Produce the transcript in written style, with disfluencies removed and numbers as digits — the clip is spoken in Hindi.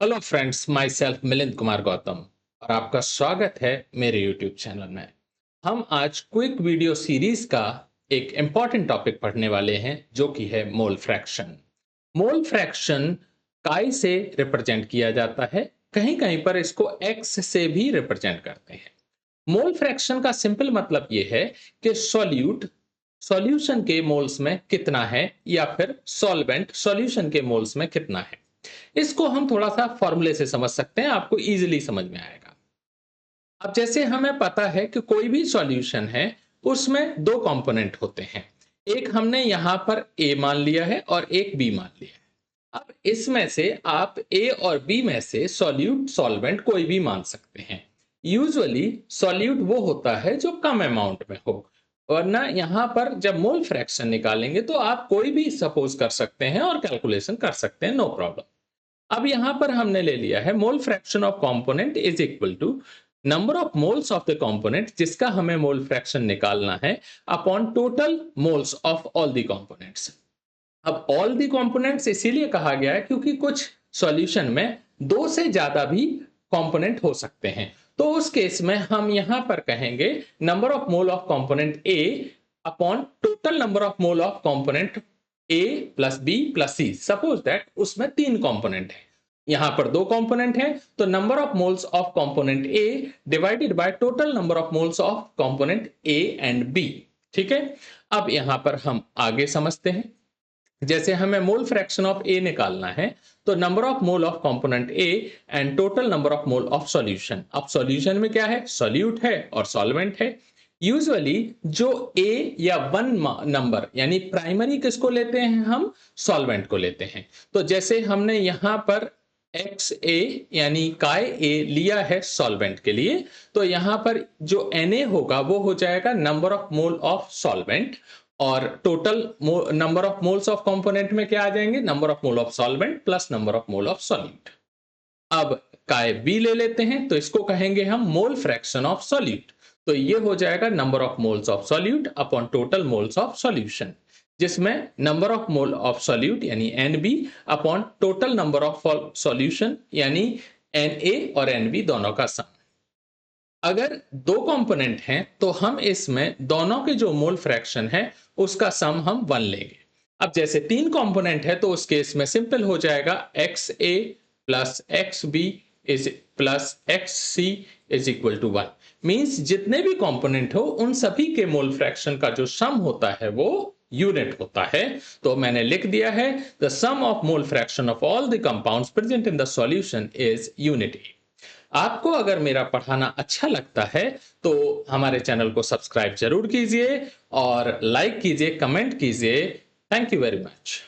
Hello friends, my self Milind Kumar Gautam और आपका स्वागत है मेरे यूट्यूब चैनल में। हम आज क्विक वीडियो सीरीज का एक इम्पॉर्टेंट टॉपिक पढ़ने वाले हैं जो कि है मोल फ्रैक्शन। मोल फ्रैक्शन काई से रिप्रेजेंट किया जाता है, कहीं कहीं पर इसको एक्स से भी रिप्रेजेंट करते हैं। मोल फ्रैक्शन का सिंपल मतलब ये है कि सॉल्यूशन के मोल्स में कितना है या फिर सॉल्वेंट सॉल्यूशन के मोल्स में कितना है। इसको हम थोड़ा सा फॉर्मूले से समझ सकते हैं, आपको इजीली समझ में आएगा। अब जैसे हमें पता है कि कोई भी सॉल्यूशन है उसमें दो कंपोनेंट होते हैं। एक हमने यहां पर ए मान लिया है और एक बी मान लिया है। अब इसमें से आप ए और बी में से सॉल्यूट सॉल्वेंट कोई भी मान सकते हैं। यूजुअली सॉल्यूट वो होता है जो कम अमाउंट में हो, वरना यहाँ पर जब मोल फ्रैक्शन निकालेंगे तो आप कोई भी सपोज कर सकते हैं और कैलकुलेशन कर सकते हैं, नो प्रॉब्लम। अब यहां पर हमने ले लिया है mole fraction of component is equal to number of moles of the component, जिसका हमें मोल फ्रैक्शन निकालना है, upon total moles of all the components. अब ऑल द कंपोनेंट्स इसीलिए कहा गया है क्योंकि कुछ सॉल्यूशन में दो से ज्यादा भी कंपोनेंट हो सकते हैं। तो उस केस में हम यहां पर कहेंगे number of mole of component A upon total number of mole of component A plus B plus C. Suppose that उसमें तीन कंपोनेंट है, यहां पर दो कंपोनेंट है, तो number of moles of component A divided by total number of moles of component A and B. ठीक है, अब यहां पर हम आगे समझते हैं। जैसे हमें मोल फ्रैक्शन ऑफ ए निकालना है, तो number of mole of component A and total number of mole of solution. अब सॉल्यूशन में क्या है, सॉल्यूट है और सॉल्वेंट है। यूजुअली जो ए या वन नंबर यानी प्राइमरी किसको लेते हैं, हम सॉल्वेंट को लेते हैं। तो जैसे हमने यहां पर एक्स ए यानी काय ए लिया है सॉल्वेंट के लिए, तो यहां पर जो Na होगा वो हो जाएगा number of mole of solvent, और total number of moles of component में क्या आ जाएंगे, number of mole of solvent plus number of mole of solute. अब काय बी ले लेते हैं, तो इसको कहेंगे हम मोल फ्रैक्शन ऑफ सॉल्यूट। तो ये हो जाएगा number of moles of solute upon total moles of solution, जिसमें number of mole of solute यानी N B upon total number of solution यानी एन ए और एन बी दोनों का सम। अगर दो कंपोनेंट हैं तो हम इसमें दोनों के जो मोल फ्रैक्शन है उसका सम हम वन लेंगे। अब जैसे तीन कंपोनेंट है तो उस केस में सिंपल हो जाएगा X A plus X B is plus X C is equal to one. Means जितने भी कंपोनेंट हो उन सभी के मोल फ्रैक्शन का जो सम होता है वो यूनिट होता है। तो मैंने लिख दिया है the sum of mole fraction of all the compounds present in the solution is unity. आपको अगर मेरा पढ़ाना अच्छा लगता है तो हमारे चैनल को सब्सक्राइब जरूर कीजिए और लाइक कीजिए, कमेंट कीजिए। Thank you very much.